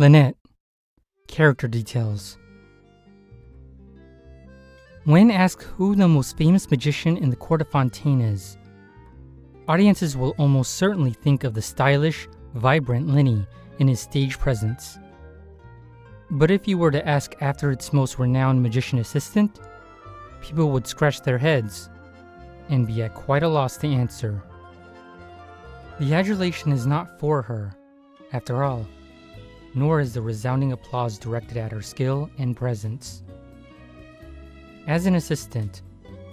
Lynette. Character details. When asked who the most famous magician in the court of Fontaine is, audiences will almost certainly think of the stylish, vibrant Lenny in his stage presence. But if you were to ask after its most renowned magician assistant, people would scratch their heads and be at quite a loss to answer. The adulation is not for her, after all, nor is the resounding applause directed at her skill and presence. As an assistant,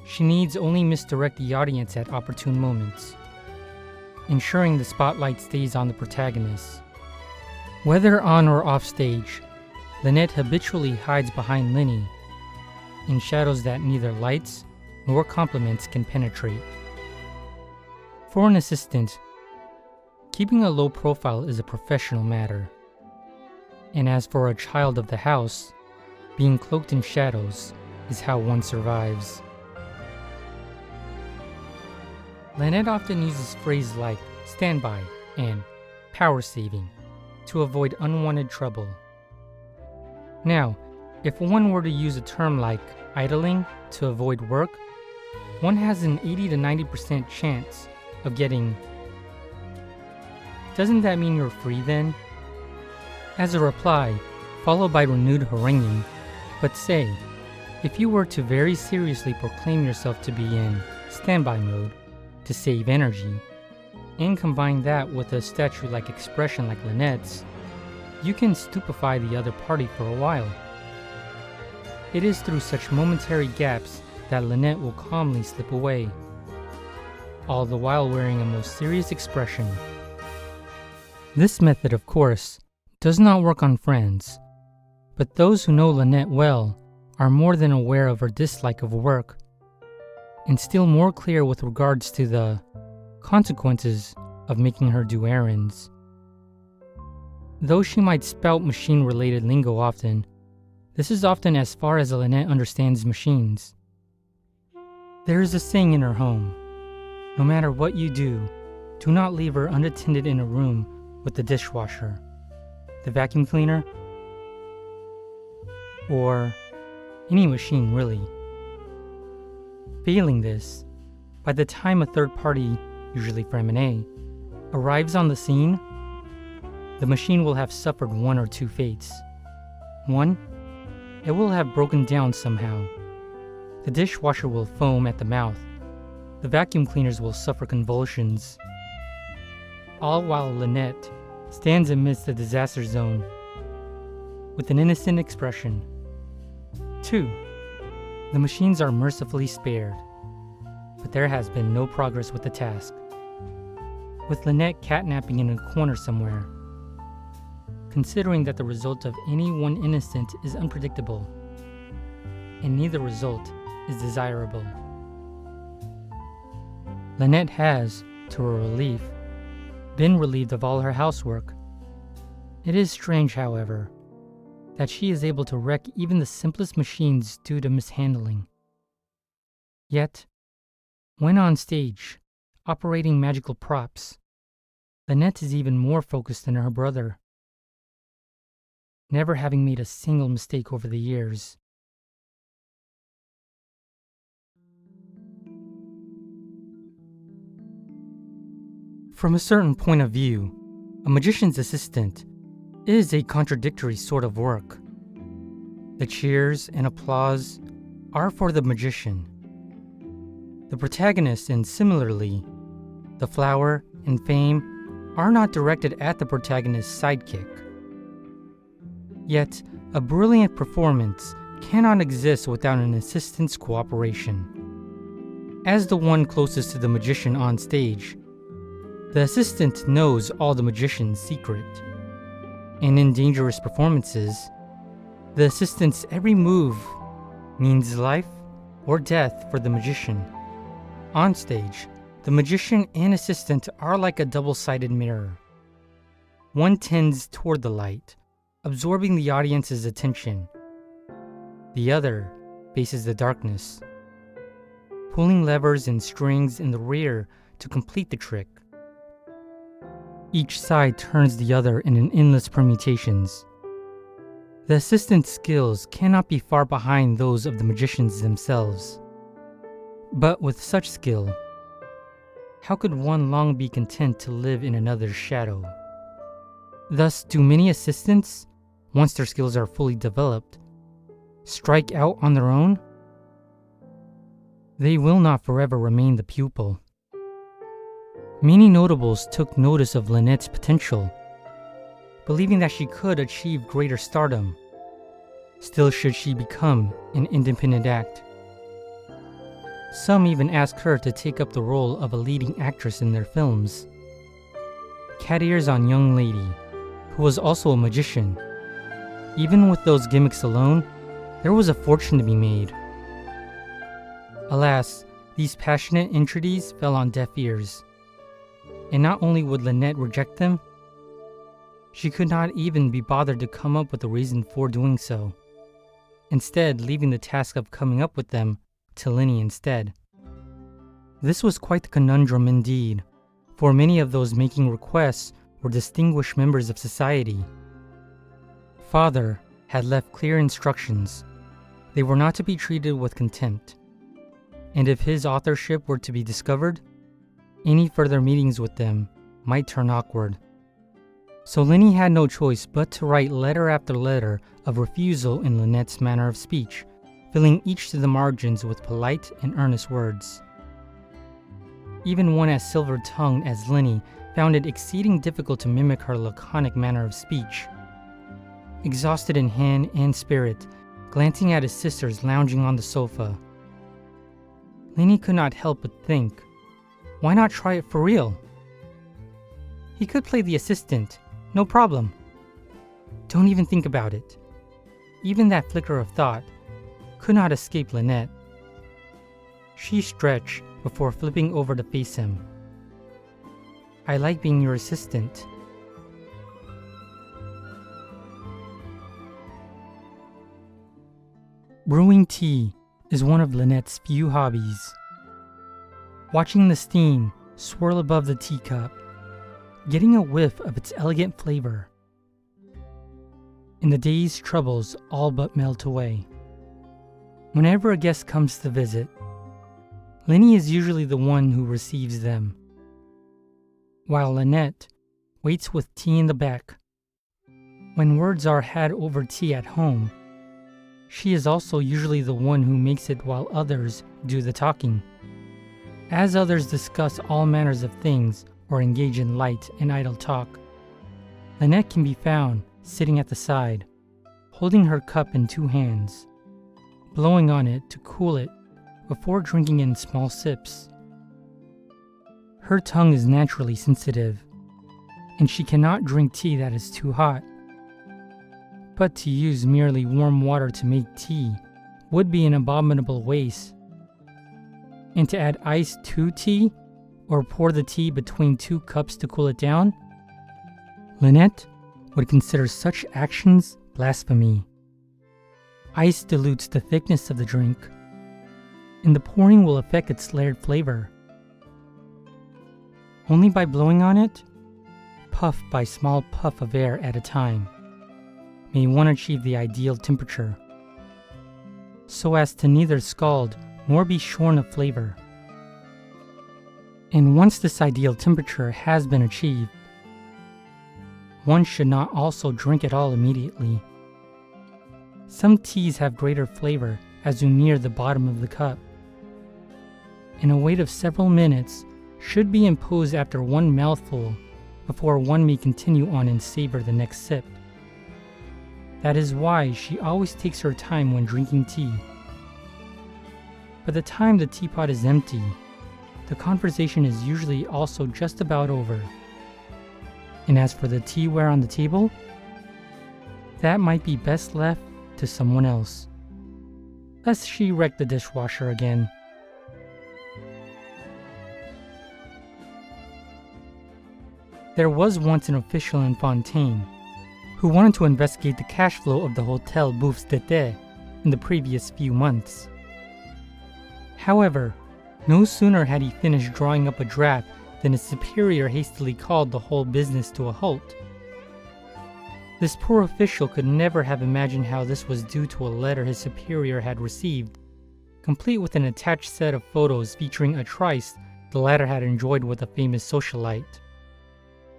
she needs only misdirect the audience at opportune moments, ensuring the spotlight stays on the protagonist. Whether on or off stage, Lynette habitually hides behind Lenny in shadows that neither lights nor compliments can penetrate. For an assistant, keeping a low profile is a professional matter. And as for a child of the house, being cloaked in shadows is how one survives. Lynette often uses phrases like standby and power saving to avoid unwanted trouble. Now, if one were to use a term like idling to avoid work, one has an 80 to 90% chance of getting, "Doesn't that mean you're free then?" as a reply, followed by renewed haranguing. But say, if you were to very seriously proclaim yourself to be in standby mode to save energy, and combine that with a statue-like expression like Lynette's, you can stupefy the other party for a while. It is through such momentary gaps that Lynette will calmly slip away, all the while wearing a most serious expression. This method, of course, does not work on friends, but those who know Lynette well are more than aware of her dislike of work, and still more clear with regards to the consequences of making her do errands. Though she might spout machine-related lingo often, this is often as far as Lynette understands machines. There is a saying in her home: no matter what you do not leave her unattended in a room with the dishwasher, the vacuum cleaner, or any machine really. Failing this, by the time a third party, usually feminine, arrives on the scene, the machine will have suffered one or two fates. One, it will have broken down somehow. The dishwasher will foam at the mouth. The vacuum cleaners will suffer convulsions. All while Lynette stands amidst the disaster zone with an innocent expression. 2. The machines are mercifully spared, but there has been no progress with the task, with Lynette catnapping in a corner somewhere. Considering that the result of any one innocent is unpredictable, and neither result is desirable. Lynette has, to her relief, been relieved of all her housework. It is strange, however, that she is able to wreck even the simplest machines due to mishandling. Yet, when on stage, operating magical props, Lynette is even more focused than her brother, never having made a single mistake over the years. From a certain point of view, a magician's assistant is a contradictory sort of work. The cheers and applause are for the magician. The protagonist, and similarly, the flower and fame are not directed at the protagonist's sidekick. Yet, a brilliant performance cannot exist without an assistant's cooperation. As the one closest to the magician on stage, the assistant knows all the magician's secret. And in dangerous performances, the assistant's every move means life or death for the magician. On stage, the magician and assistant are like a double-sided mirror. One tends toward the light, absorbing the audience's attention. The other faces the darkness, pulling levers and strings in the rear to complete the trick. Each side turns the other in an endless permutations, The assistant's skills cannot be far behind those of the magicians themselves. But with such skill, how could one long be content to live in another's shadow? Thus, do many assistants, once their skills are fully developed, strike out on their own? They will not forever remain the pupil. Many notables took notice of Lynette's potential, believing that she could achieve greater stardom. Still, should she become an independent act. Some even asked her to take up the role of a leading actress in their films. Cat ears on young lady, who was also a magician. Even with those gimmicks alone, there was a fortune to be made. Alas, these passionate entreaties fell on deaf ears. And not only would Lynette reject them, she could not even be bothered to come up with a reason for doing so, instead leaving the task of coming up with them to Lenny instead. This was quite the conundrum indeed, for many of those making requests were distinguished members of society. Father had left clear instructions. They were not to be treated with contempt, and if his authorship were to be discovered, any further meetings with them might turn awkward. So Lenny had no choice but to write letter after letter of refusal in Lynette's manner of speech, filling each to the margins with polite and earnest words. Even one as silver-tongued as Lenny found it exceeding difficult to mimic her laconic manner of speech. Exhausted in hand and spirit, glancing at his sisters lounging on the sofa, Lenny could not help but think, why not try it for real? He could play the assistant, no problem. Don't even think about it. Even that flicker of thought could not escape Lynette. She stretched before flipping over to face him. I like being your assistant. Brewing tea is one of Lynette's few hobbies. Watching the steam swirl above the teacup, getting a whiff of its elegant flavor, and the day's troubles all but melt away. Whenever a guest comes to visit, Lenny is usually the one who receives them, while Lynette waits with tea in the back. When words are had over tea at home, she is also usually the one who makes it while others do the talking. As others discuss all manners of things or engage in light and idle talk, Lynette can be found sitting at the side, holding her cup in two hands, blowing on it to cool it before drinking in small sips. Her tongue is naturally sensitive, and she cannot drink tea that is too hot. But to use merely warm water to make tea would be an abominable waste. And to add ice to tea, or pour the tea between two cups to cool it down, Lynette would consider such actions blasphemy. Ice dilutes the thickness of the drink, and the pouring will affect its layered flavor. Only by blowing on it, puff by small puff of air at a time, may one achieve the ideal temperature, so as to neither scald nor be shorn of flavor. And once this ideal temperature has been achieved, one should not also drink it all immediately. Some teas have greater flavor as you near the bottom of the cup, and a wait of several minutes should be imposed after one mouthful before one may continue on and savor the next sip. That is why she always takes her time when drinking tea. By the time the teapot is empty, the conversation is usually also just about over. And as for the teaware on the table, that might be best left to someone else, lest she wreck the dishwasher again. There was once an official in Fontaine who wanted to investigate the cash flow of the Hotel Bouffes d'été in the previous few months. However, no sooner had he finished drawing up a draft than his superior hastily called the whole business to a halt. This poor official could never have imagined how this was due to a letter his superior had received, complete with an attached set of photos featuring a tryst the latter had enjoyed with a famous socialite.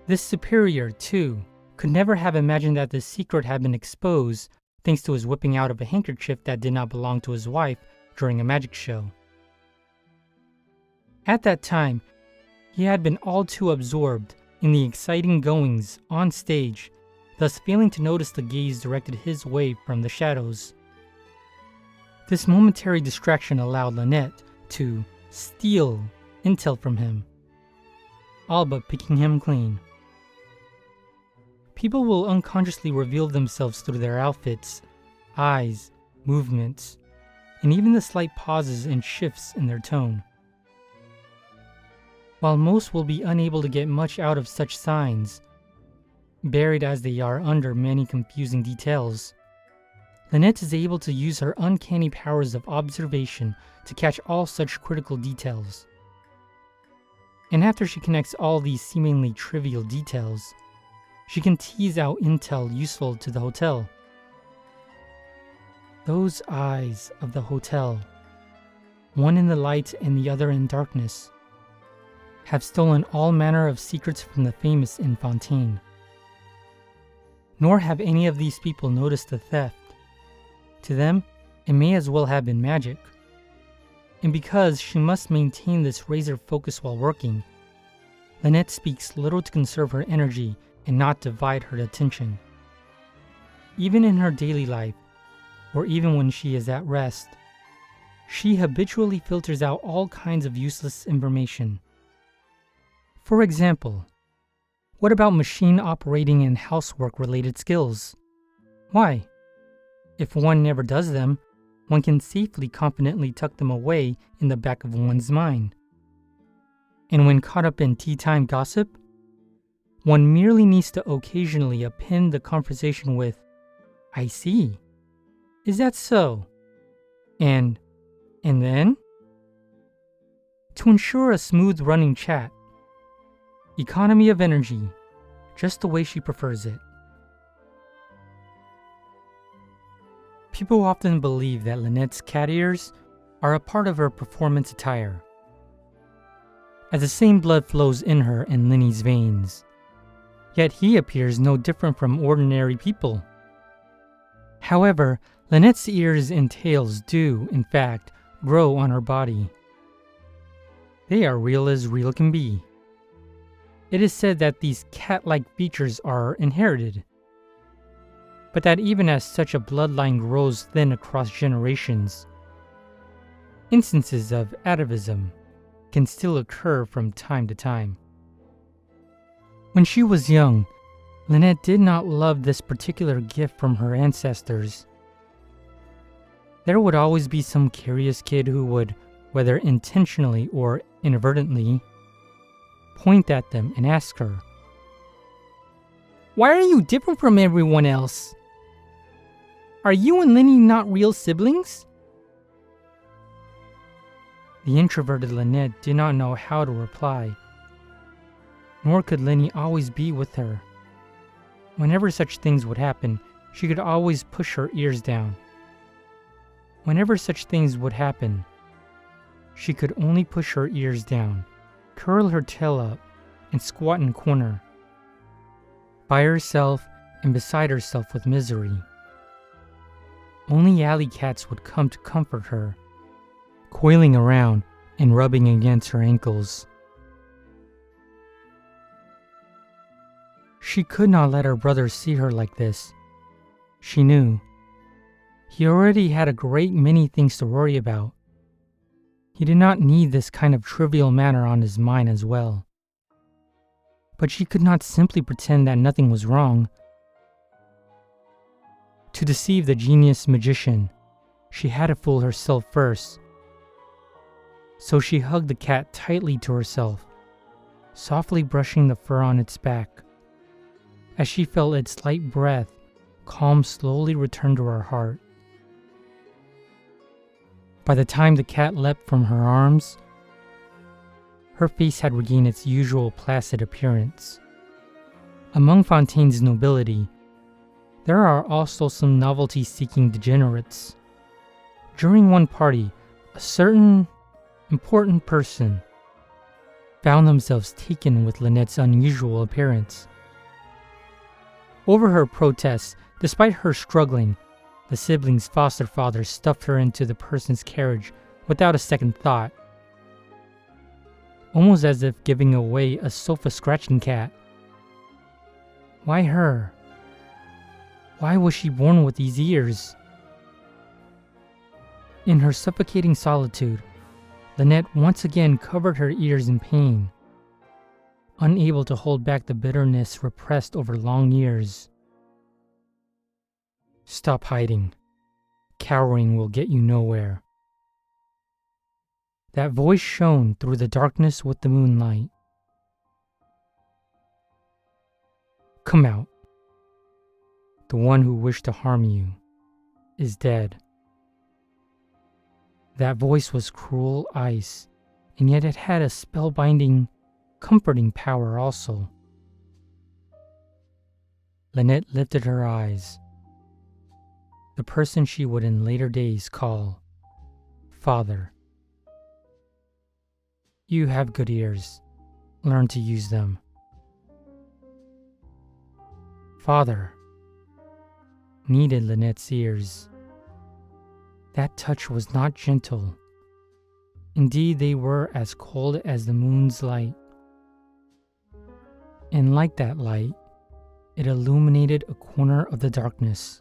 This superior, too, could never have imagined that the secret had been exposed thanks to his whipping out of a handkerchief that did not belong to his wife during a magic show. At that time, he had been all too absorbed in the exciting goings on stage, thus failing to notice the gaze directed his way from the shadows. This momentary distraction allowed Lynette to steal intel from him, all but picking him clean. People will unconsciously reveal themselves through their outfits, eyes, movements, and even the slight pauses and shifts in their tone. While most will be unable to get much out of such signs, buried as they are under many confusing details, Lynette is able to use her uncanny powers of observation to catch all such critical details. And after she connects all these seemingly trivial details, she can tease out intel useful to the hotel. Those eyes of the hotel, one in the light and the other in darkness, have stolen all manner of secrets from the famous in Fontaine. Nor have any of these people noticed the theft. To them, it may as well have been magic. And because she must maintain this razor focus while working, Lynette speaks little to conserve her energy and not divide her attention. Even in her daily life, or even when she is at rest, she habitually filters out all kinds of useless information. For example, what about machine operating and housework related skills? Why? If one never does them, one can safely, confidently tuck them away in the back of one's mind. And when caught up in tea time gossip, one merely needs to occasionally append the conversation with, "I see. Is that so? And then?" To ensure a smooth running chat. Economy of energy, just the way she prefers it. People often believe that Lynette's cat ears are a part of her performance attire, as the same blood flows in her and Linny's veins. Yet he appears no different from ordinary people. However, Lynette's ears and tails do, in fact, grow on her body. They are real as real can be. It is said that these cat-like features are inherited, but that even as such a bloodline grows thin across generations, instances of atavism can still occur from time to time. When she was young, Lynette did not love this particular gift from her ancestors. There would always be some curious kid who would, whether intentionally or inadvertently, point at them and ask her, "Why are you different from everyone else? Are you and Linny not real siblings?" The introverted Lynette did not know how to reply, nor could Linny always be with her. Whenever such things would happen, she could always push her ears down. Whenever such things would happen, she could only push her ears down, curl her tail up, and squat in a corner, by herself and beside herself with misery. Only alley cats would come to comfort her, coiling around and rubbing against her ankles. She could not let her brother see her like this. She knew. He already had a great many things to worry about. He did not need this kind of trivial matter on his mind as well. But she could not simply pretend that nothing was wrong. To deceive the genius magician, she had to fool herself first. So she hugged the cat tightly to herself, softly brushing the fur on its back. As she felt its light breath, calm slowly returned to her heart. By the time the cat leapt from her arms, her face had regained its usual placid appearance. Among Fontaine's nobility, There are also some novelty-seeking degenerates. During one party, a certain important person found themselves taken with Lynette's unusual appearance. Over her protests, despite her struggling, the siblings' foster father stuffed her into the person's carriage without a second thought, almost as if giving away a sofa-scratching cat. Why her? Why was she born with these ears? In her suffocating solitude, Lynette once again covered her ears in pain, unable to hold back the bitterness repressed over long years. Stop hiding. Cowering will get you nowhere. That voice shone through the darkness with the moonlight. Come out. The one who wished to harm you is dead. That voice was cruel ice, and yet it had a spellbinding, comforting power also. Lynette lifted her eyes. The person she would in later days call Father. You have good ears. Learn to use them. Father kneaded Lynette's ears. That touch was not gentle. Indeed, they were as cold as the moon's light. And like that light, it illuminated a corner of the darkness.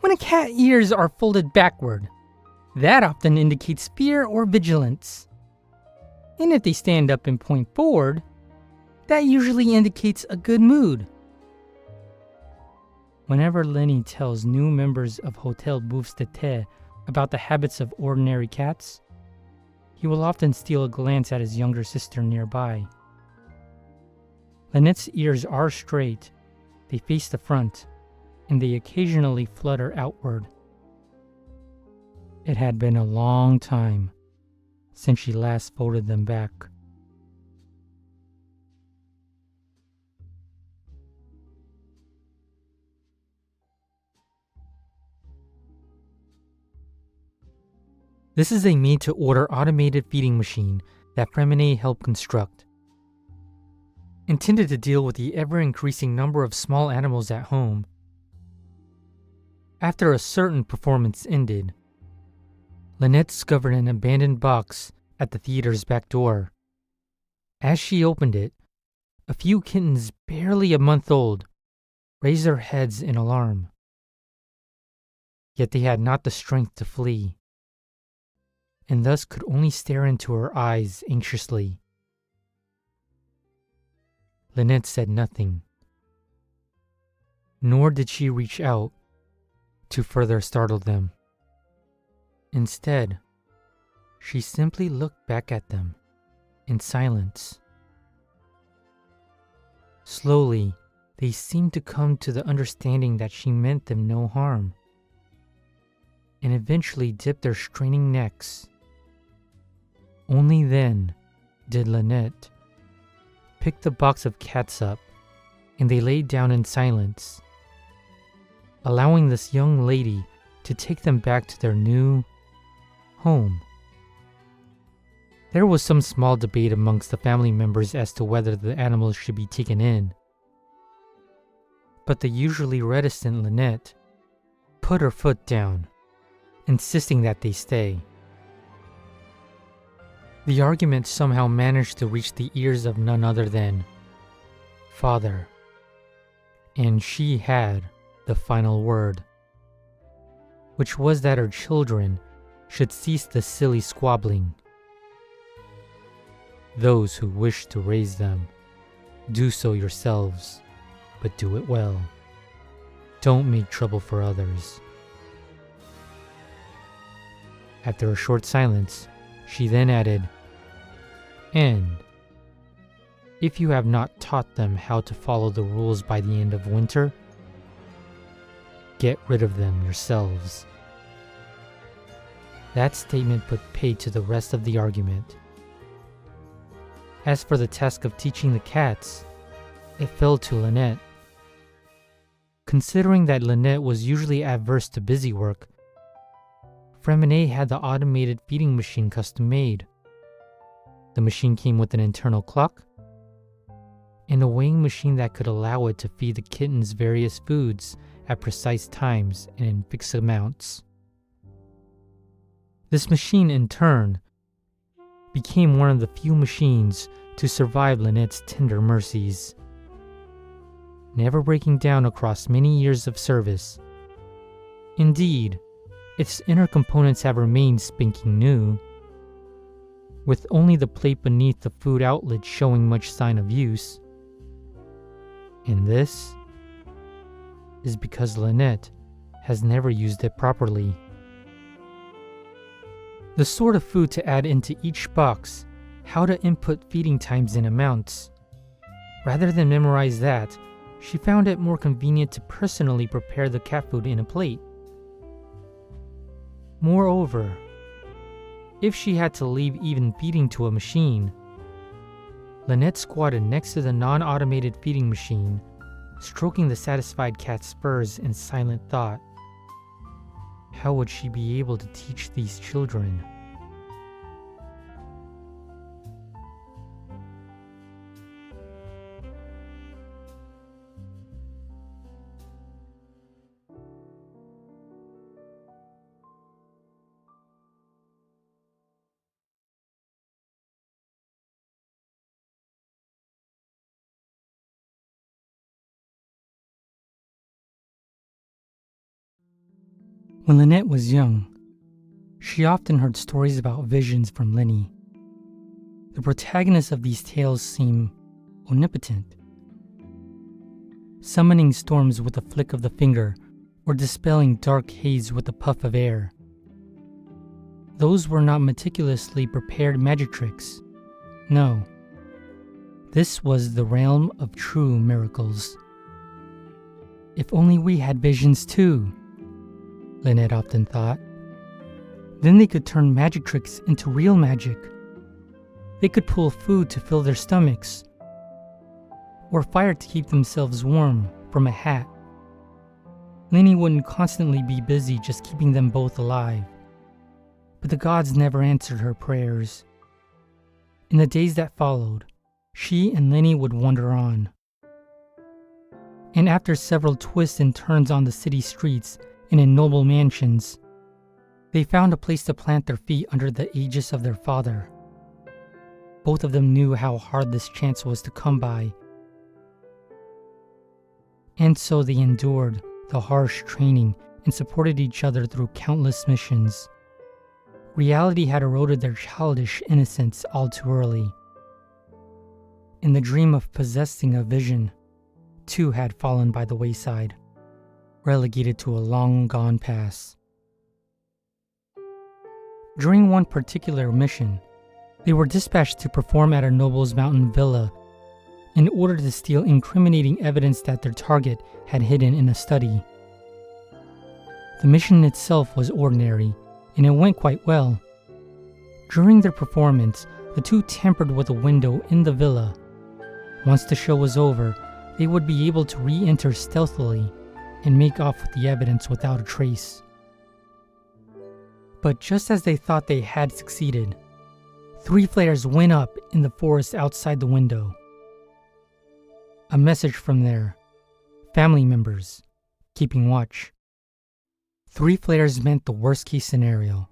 When a cat's ears are folded backward, that often indicates fear or vigilance. And if they stand up and point forward, that usually indicates a good mood. Whenever Lenny tells new members of Hotel Bouffe d'été about the habits of ordinary cats, he will often steal a glance at his younger sister nearby. Lynette's ears are straight, they face the front, and they occasionally flutter outward. It had been a long time since she last folded them back. This is a made-to-order automated feeding machine that Fremine helped construct. Intended to deal with the ever-increasing number of small animals at home. After a certain performance ended, Lynette discovered an abandoned box at the theater's back door. As she opened it, a few kittens barely a month old raised their heads in alarm. Yet they had not the strength to flee, and thus could only stare into her eyes anxiously. Lynette said nothing, nor did she reach out to further startle them. Instead, she simply looked back at them in silence. Slowly, they seemed to come to the understanding that she meant them no harm, and eventually dipped their straining necks. Only then did Lynette pick the box of cats up, and they laid down in silence, allowing this young lady to take them back to their new home. There was some small debate amongst the family members as to whether the animals should be taken in, but the usually reticent Lynette put her foot down, insisting that they stay. The argument somehow managed to reach the ears of none other than Father, and she had the final word, which was that her children should cease the silly squabbling. Those who wish to raise them, do so yourselves, but do it well. Don't make trouble for others. After a short silence, she then added, and if you have not taught them how to follow the rules by the end of winter, get rid of them yourselves. That statement put paid to the rest of the argument. As for the task of teaching the cats, it fell to Lynette. Considering that Lynette was usually averse to busy work, Fremine had the automated feeding machine custom made. The machine came with an internal clock and a weighing machine that could allow it to feed the kittens various foods at precise times and in fixed amounts. This machine, in turn, became one of the few machines to survive Lynette's tender mercies. Never breaking down across many years of service. Indeed, its inner components have remained spanking new, with only the plate beneath the food outlet showing much sign of use. And this is because Lynette has never used it properly. The sort of food to add into each box, how to input feeding times and amounts. Rather than memorize that, she found it more convenient to personally prepare the cat food in a plate. Moreover, if she had to leave even feeding to a machine, Lynette squatted next to the non-automated feeding machine, stroking the satisfied cat's furs in silent thought. How would she be able to teach these children? When Lynette was young, she often heard stories about visions from Lenny. The protagonists of these tales seem omnipotent, summoning storms with a flick of the finger or dispelling dark haze with a puff of air. Those were not meticulously prepared magic tricks. No, this was the realm of true miracles. If only we had visions too, Lynette often thought. Then they could turn magic tricks into real magic. They could pull food to fill their stomachs, or fire to keep themselves warm from a hat. Lenny wouldn't constantly be busy just keeping them both alive. But the gods never answered her prayers. In the days that followed, she and Lenny would wander on. And after several twists and turns on the city streets and in noble mansions, they found a place to plant their feet under the aegis of their father. Both of them knew how hard this chance was to come by, and so they endured the harsh training and supported each other through countless missions. Reality had eroded their childish innocence all too early, and the dream of possessing a vision, too, had fallen by the wayside, relegated to a long-gone past. During one particular mission, they were dispatched to perform at a noble's mountain villa in order to steal incriminating evidence that their target had hidden in a study. The mission itself was ordinary, and it went quite well. During their performance, the two tampered with a window in the villa. Once the show was over, they would be able to re-enter stealthily and make off with the evidence without a trace. But just as they thought they had succeeded, 3 flares went up in the forest outside the window. A message from their family members keeping watch. 3 flares meant the worst-case scenario,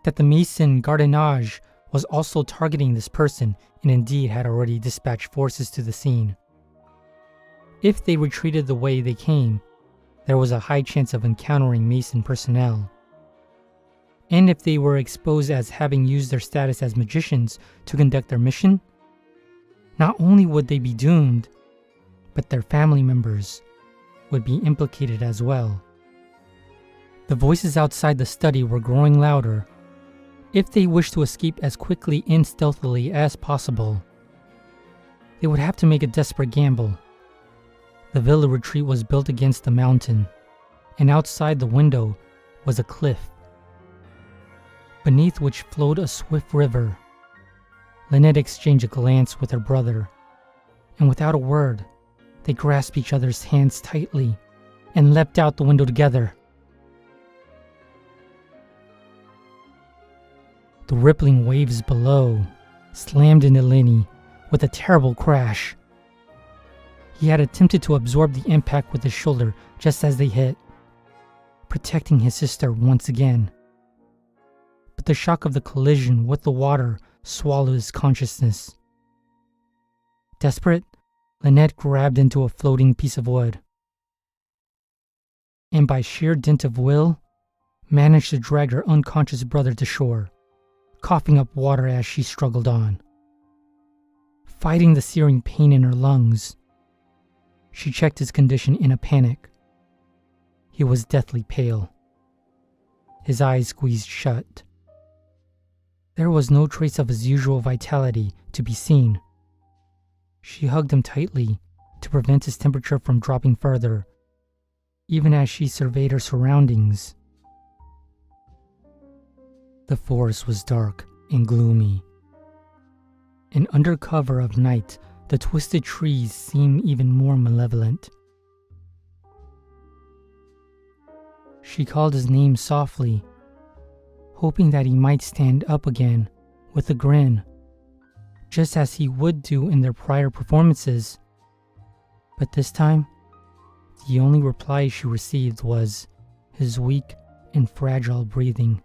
that the Mason Gardenage was also targeting this person and indeed had already dispatched forces to the scene. If they retreated the way they came, there was a high chance of encountering Mason personnel. And if they were exposed as having used their status as magicians to conduct their mission, not only would they be doomed, but their family members would be implicated as well. The voices outside the study were growing louder. If they wished to escape as quickly and stealthily as possible, they would have to make a desperate gamble. The villa retreat was built against a mountain, and outside the window was a cliff, beneath which flowed a swift river. Lynette exchanged a glance with her brother, and without a word, They grasped each other's hands tightly and leapt out the window together. The rippling waves below slammed into Lenny with a terrible crash. He had attempted to absorb the impact with his shoulder just as they hit, protecting his sister once again. But the shock of the collision with the water swallowed his consciousness. Desperate, Lynette grabbed into a floating piece of wood, and by sheer dint of will, managed to drag her unconscious brother to shore, coughing up water as she struggled on. Fighting the searing pain in her lungs, she checked his condition in a panic. He was deathly pale, his eyes squeezed shut. There was no trace of his usual vitality to be seen. She hugged him tightly to prevent his temperature from dropping further, even as she surveyed her surroundings. The forest was dark and gloomy, and under cover of night, the twisted trees seemed even more malevolent. She called his name softly, hoping that he might stand up again with a grin, just as he would do in their prior performances. But this time, the only reply she received was his weak and fragile breathing.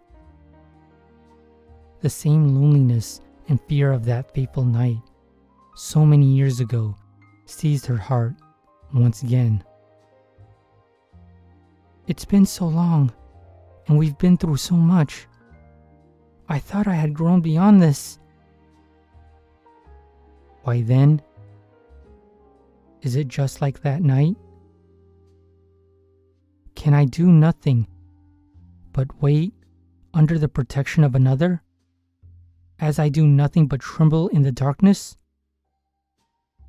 The same loneliness and fear of that fateful night so many years ago seized her heart once again. It's been so long, and we've been through so much. I thought I had grown beyond this. Why then? Is it just like that night? Can I do nothing but wait under the protection of another, as I do nothing but tremble in the darkness?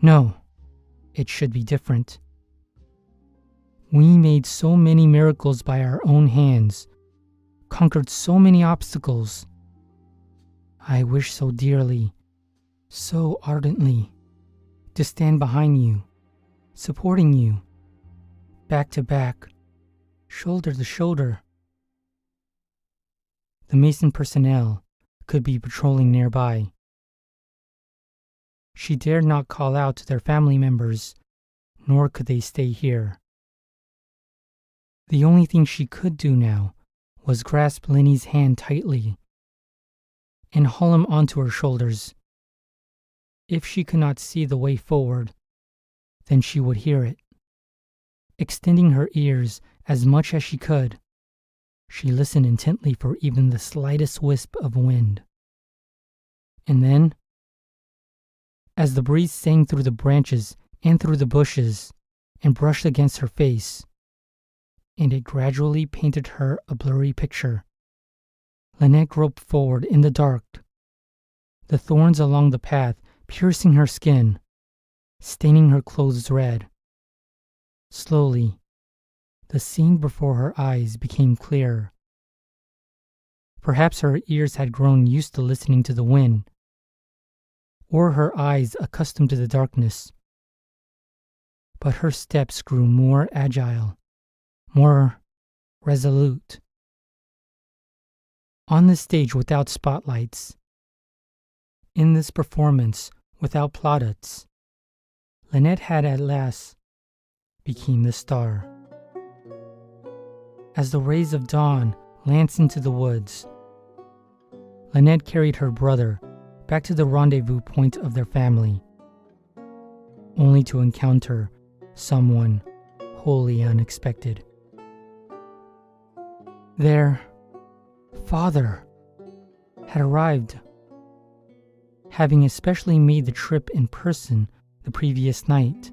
No, it should be different. We made so many miracles by our own hands, conquered so many obstacles. I wish so dearly, so ardently, to stand behind you, supporting you, back to back, shoulder to shoulder. The Mason personnel could be patrolling nearby. She dared not call out to their family members, nor could they stay here. The only thing she could do now was grasp Lenny's hand tightly and haul him onto her shoulders. If she could not see the way forward, then she would hear it. Extending her ears as much as she could, she listened intently for even the slightest wisp of wind. And then, as the breeze sang through the branches and through the bushes and brushed against her face, and it gradually painted her a blurry picture, Lynette groped forward in the dark, the thorns along the path piercing her skin, staining her clothes red. Slowly, the scene before her eyes became clearer. Perhaps her ears had grown used to listening to the wind, or her eyes accustomed to the darkness. But her steps grew more agile, more resolute. On the stage without spotlights, in this performance without plaudits, Lynette had at last become the star. As the rays of dawn lanced into the woods, Lynette carried her brother back to the rendezvous point of their family, only to encounter someone wholly unexpected. Their father had arrived, having especially made the trip in person the previous night.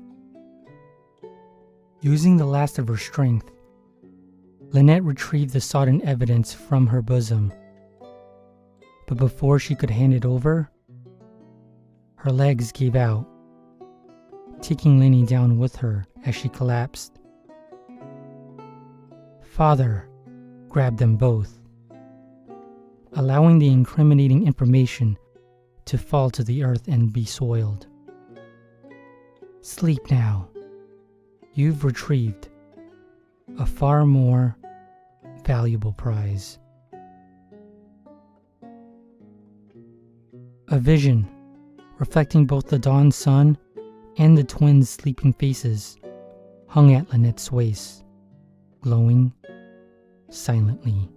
Using the last of her strength, Lynette retrieved the sodden evidence from her bosom. But before she could hand it over, her legs gave out, taking Lenny down with her as she collapsed. Father grabbed them both, allowing the incriminating information to fall to the earth and be soiled. Sleep now, you've retrieved a far more valuable prize. A vision reflecting both the dawn sun and the twins' sleeping faces hung at Lynette's waist, glowing silently.